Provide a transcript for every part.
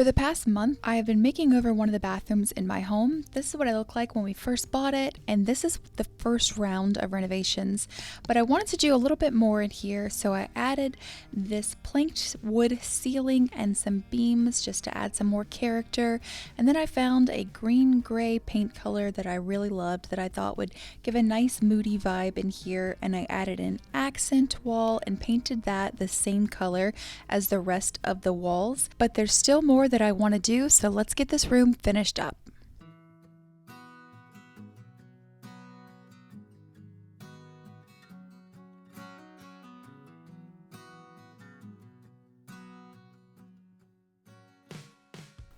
For the past month, I have been making over one of the bathrooms in my home. This is what it looked like when we first bought it, and this is the first round of renovations. But I wanted to do a little bit more in here, so I added this planked wood ceiling and some beams just to add some more character. And then I found a green-gray paint color that I really loved that I thought would give a nice moody vibe in here, and I added an accent wall and painted that the same color as the rest of the walls. But there's still more that I want to do, so let's get this room finished up.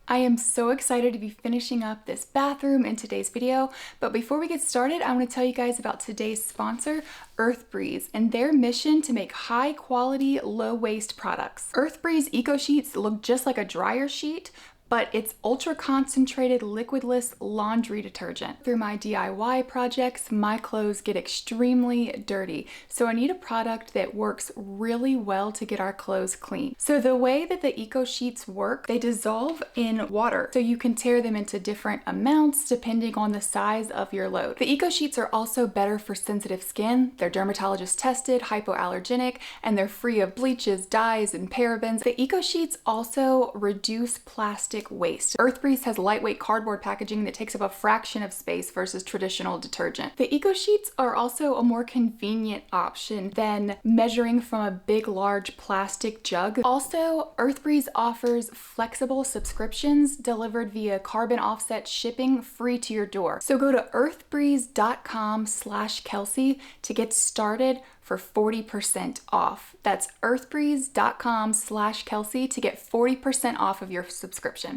I am so excited to be finishing up this bathroom in today's video, but before we get started, I want to tell you guys about today's sponsor, EarthBreeze, and their mission to make high quality, low waste products. EarthBreeze Eco Sheets look just like a dryer sheet, but it's ultra concentrated liquidless laundry detergent. Through my DIY projects, my clothes get extremely dirty, so I need a product that works really well to get our clothes clean. So the way that the Eco Sheets work, they dissolve in water, so you can tear them into different amounts depending on the size of your load. The Eco Sheets are also better for sensitive skin. They're dermatologist tested, hypoallergenic, and they're free of bleaches, dyes, and parabens. The Eco Sheets also reduce plastic waste. EarthBreeze has lightweight cardboard packaging that takes up a fraction of space versus traditional detergent. The Eco Sheets are also a more convenient option than measuring from a big, large plastic jug. Also, EarthBreeze offers flexible subscriptions delivered via carbon offset shipping free to your door. So go to earthbreeze.com/Kelsey to get started for 40% off. That's earthbreeze.com/Kelsey to get 40% off of your subscription.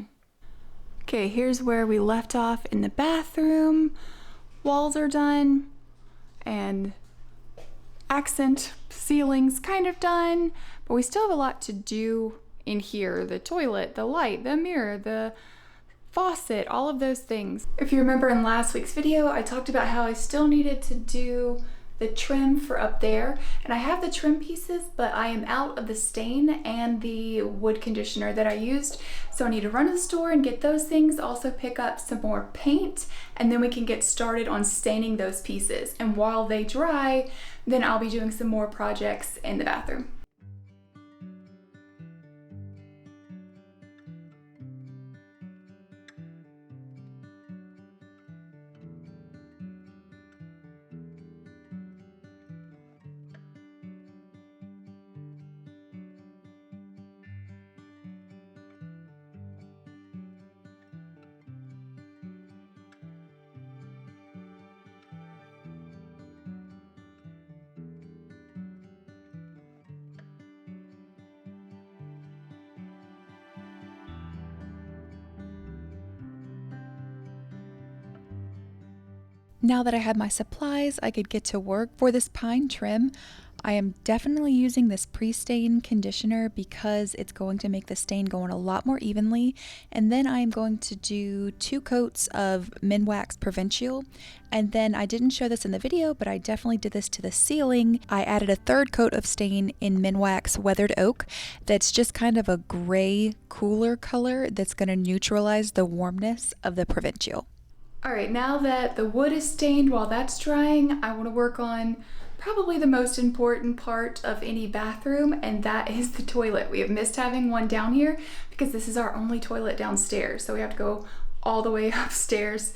Okay, here's where we left off in the bathroom. Walls are done, and accent ceiling's kind of done, but we still have a lot to do in here. The toilet, the light, the mirror, the faucet, all of those things. If you remember in last week's video, I talked about how I still needed to do the trim for up there, and I have the trim pieces, but I am out of the stain and the wood conditioner that I used, so I need to run to the store and get those things, also pick up some more paint, and then we can get started on staining those pieces. And while they dry, then I'll be doing some more projects in the bathroom. Now that I have my supplies, I could get to work. For this pine trim, I am definitely using this pre-stain conditioner because it's going to make the stain go on a lot more evenly. And then I am going to do 2 coats of Minwax Provincial. And then I didn't show this in the video, but I definitely did this to the ceiling. I added a 3rd coat of stain in Minwax Weathered Oak. That's just kind of a gray, cooler color that's going to neutralize the warmness of the Provincial. All right, now that the wood is stained while that's drying, I want to work on probably the most important part of any bathroom, and that is the toilet. We have missed having one down here because this is our only toilet downstairs, so we have to go all the way upstairs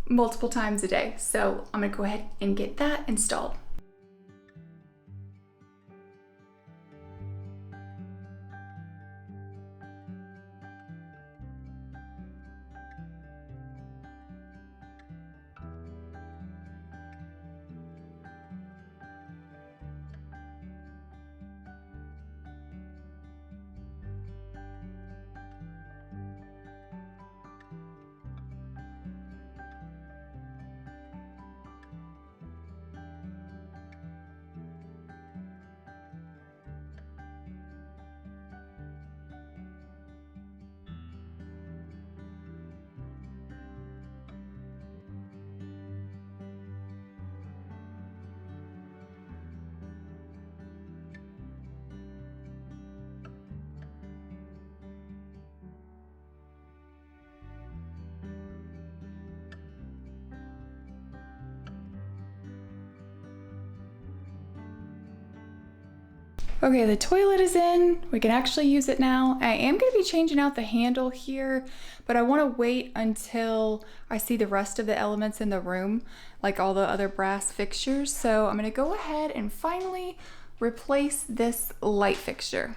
multiple times a day. So I'm gonna go ahead and get that installed. Okay, the toilet is in. We can actually use it now. I am going to be changing out the handle here, but I want to wait until I see the rest of the elements in the room, like all the other brass fixtures. So I'm going to go ahead and finally replace this light fixture.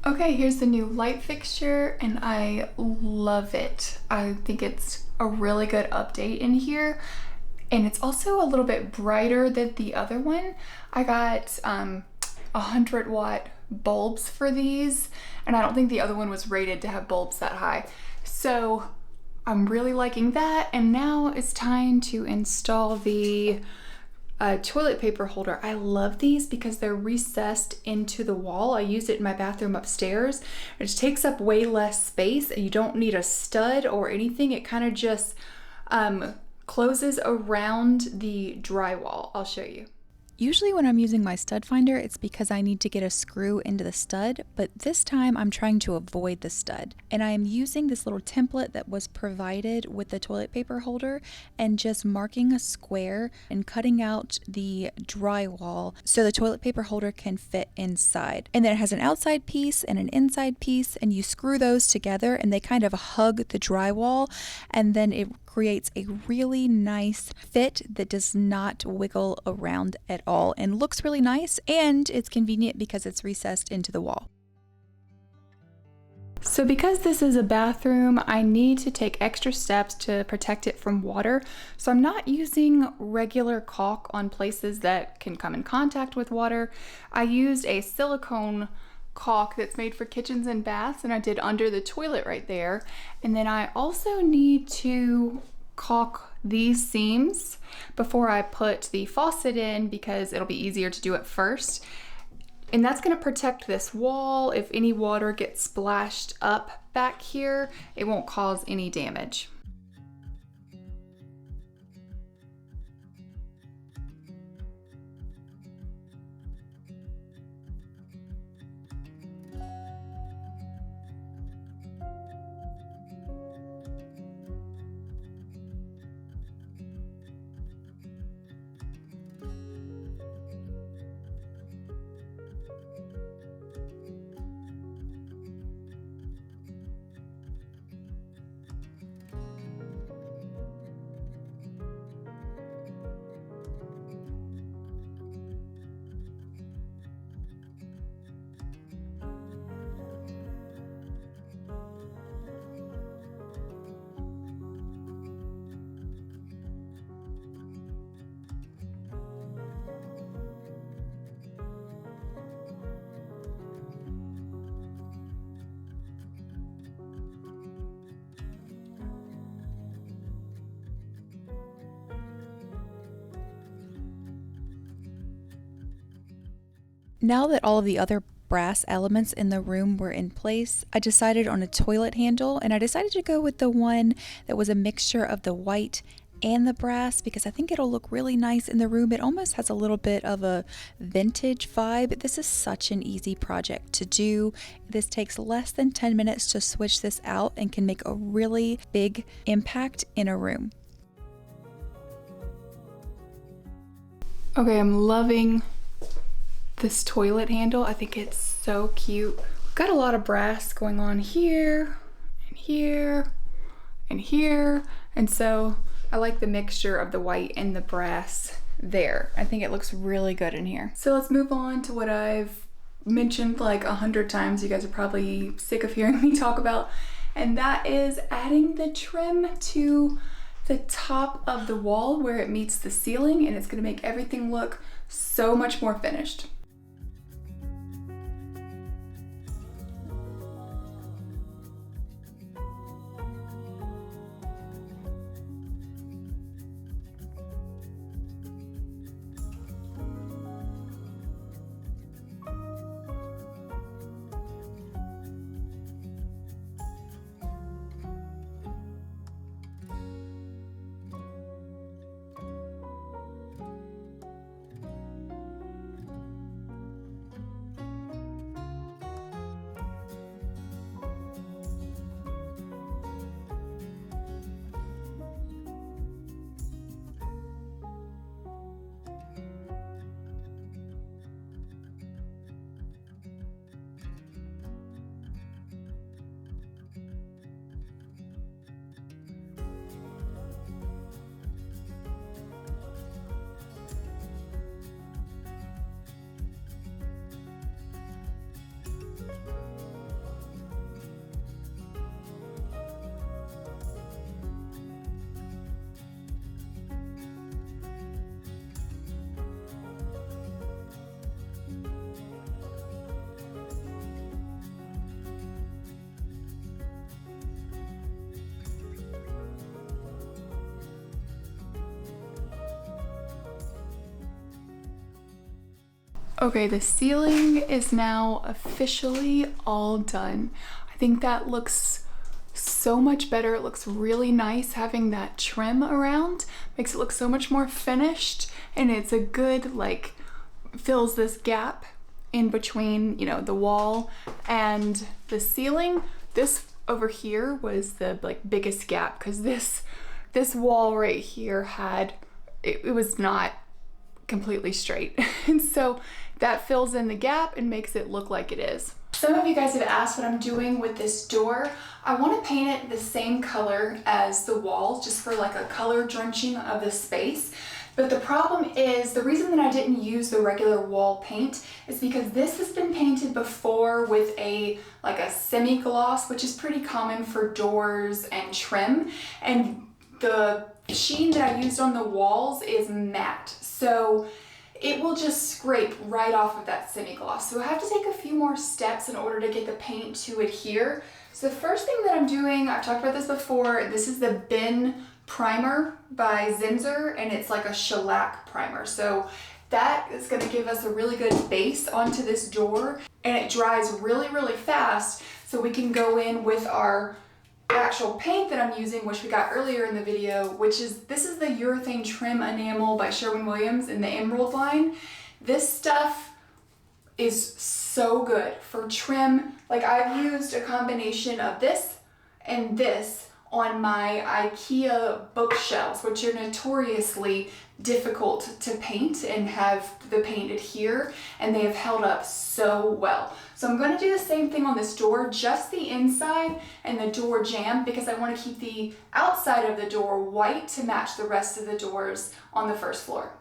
Okay, here's the new light fixture and I love it. I think it's a really good update in here. And it's also a little bit brighter than the other one. I got 100-watt bulbs for these, and I don't think the other one was rated to have bulbs that high. So I'm really liking that. And now it's time to install the toilet paper holder. I love these because they're recessed into the wall. I used it in my bathroom upstairs. It takes up way less space and you don't need a stud or anything. It kind of just closes around the drywall. I'll show you. Usually when I'm using my stud finder, it's because I need to get a screw into the stud, but this time I'm trying to avoid the stud. And I am using this little template that was provided with the toilet paper holder and just marking a square and cutting out the drywall so the toilet paper holder can fit inside. And then it has an outside piece and an inside piece, and you screw those together and they kind of hug the drywall, and then it creates a really nice fit that does not wiggle around at all and looks really nice, and it's convenient because it's recessed into the wall. So because this is a bathroom, I need to take extra steps to protect it from water. So I'm not using regular caulk on places that can come in contact with water. I used a silicone caulk that's made for kitchens and baths, and I did under the toilet right there. And then I also need to caulk these seams before I put the faucet in because it'll be easier to do it first. And that's going to protect this wall. If any water gets splashed up back here, it won't cause any damage. Now that all of the other brass elements in the room were in place, I decided on a toilet handle, and I decided to go with the one that was a mixture of the white and the brass because I think it'll look really nice in the room. It almost has a little bit of a vintage vibe. This is such an easy project to do. This takes less than 10 minutes to switch this out and can make a really big impact in a room. Okay, I'm loving this toilet handle. I think it's so cute. We've got a lot of brass going on here and here and here, and so I like the mixture of the white and the brass there. I think it looks really good in here. So let's move on to what I've mentioned like 100 times. You guys are probably sick of hearing me talk about, and that is adding the trim to the top of the wall where it meets the ceiling, and it's going to make everything look so much more finished. Okay, the ceiling is now officially all done. I think that looks so much better. It looks really nice having that trim around. Makes it look so much more finished, and it's a good, like, fills this gap in between, you know, the wall and the ceiling. This over here was the like biggest gap because this wall right here had, it was not completely straight. And so that fills in the gap and makes it look like it is. Some of you guys have asked what I'm doing with this door. I want to paint it the same color as the wall, just for like a color drenching of the space. But the problem is, the reason that I didn't use the regular wall paint is because this has been painted before with a semi-gloss, which is pretty common for doors and trim. And the sheen that I used on the walls is matte, so it will just scrape right off of that semi-gloss. So I have to take a few more steps in order to get the paint to adhere. So the first thing that I'm doing, I've talked about this before, this is the Bin Primer by Zinsser, and it's like a shellac primer. So that is going to give us a really good base onto this door, and it dries really, really fast, so we can go in with our actual paint that I'm using, which we got earlier in the video, which is, this is the urethane trim enamel by Sherwin in the Emerald line. This stuff is so good for trim. Like, I've used a combination of this and this on my IKEA bookshelves, which are notoriously difficult to paint and have the paint adhere, and they have held up so well. So I'm going to do the same thing on this door, just the inside and the door jamb, because I want to keep the outside of the door white to match the rest of the doors on the first floor.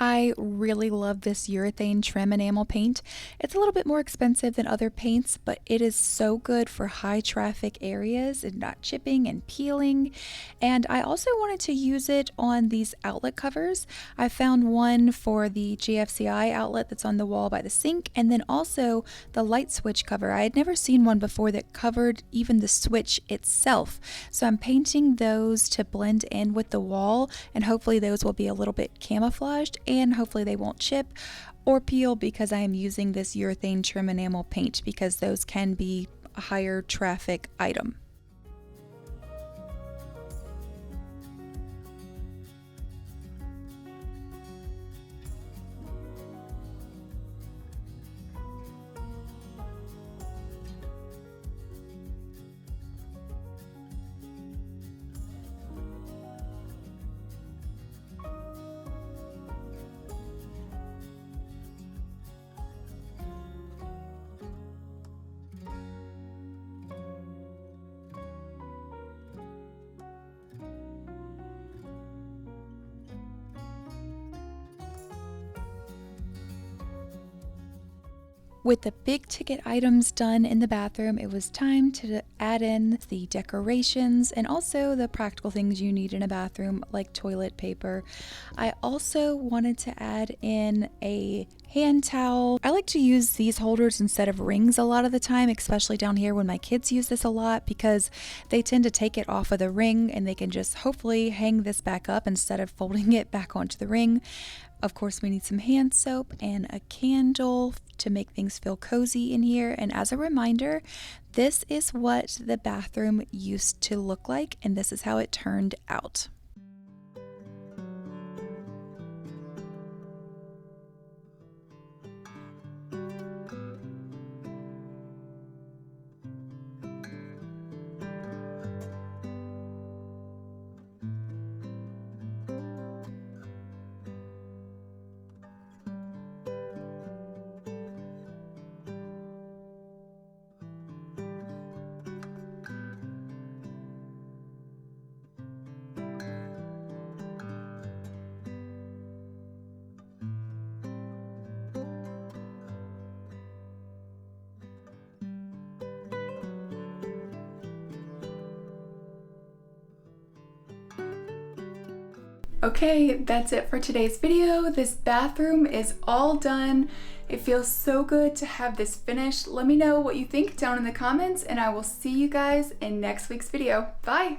I really love this urethane trim enamel paint. It's a little bit more expensive than other paints, but it is so good for high traffic areas and not chipping and peeling. And I also wanted to use it on these outlet covers. I found one for the GFCI outlet that's on the wall by the sink, and then also the light switch cover. I had never seen one before that covered even the switch itself. So I'm painting those to blend in with the wall, and hopefully those will be a little bit camouflaged, and hopefully they won't chip or peel because I am using this urethane trim enamel paint, because those can be a higher traffic item. With the big ticket items done in the bathroom, it was time to add in the decorations and also the practical things you need in a bathroom, like toilet paper. I also wanted to add in a hand towel. I like to use these holders instead of rings a lot of the time, especially down here when my kids use this a lot, because they tend to take it off of the ring and they can just hopefully hang this back up instead of folding it back onto the ring. Of course, we need some hand soap and a candle to make things feel cozy in here. And as a reminder, this is what the bathroom used to look like, and this is how it turned out. Okay, that's it for today's video. This bathroom is all done. It feels so good to have this finished. Let me know what you think down in the comments, and I will see you guys in next week's video. Bye!